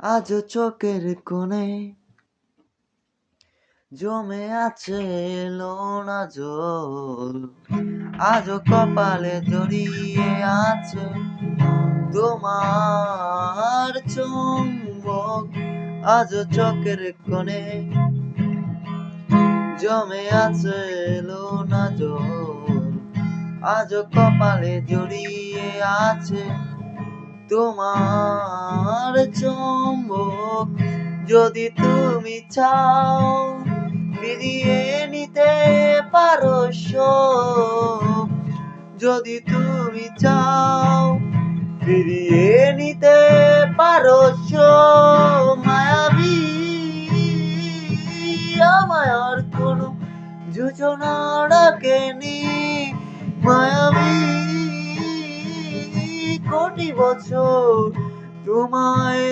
আজও চোখের কোণে জমে আছে লোনা জল, আজও কপালে জড়িয়ে আছে তোমার চুম্বক। আজও চোখের কোণে জমে আছে লোনা জল, আজও কপালে জড়িয়ে আছে তোমার চুম্বক। যদি তুমি চাও ফিরিয়ে নিতে পারো সব, যদি তুমি চাও ফিরিয়ে নিতে পারো সব। মায়াবী আমায় আর কোনো যোজনা ডাকেনি, মায়াবী কোটি বছর তোমায়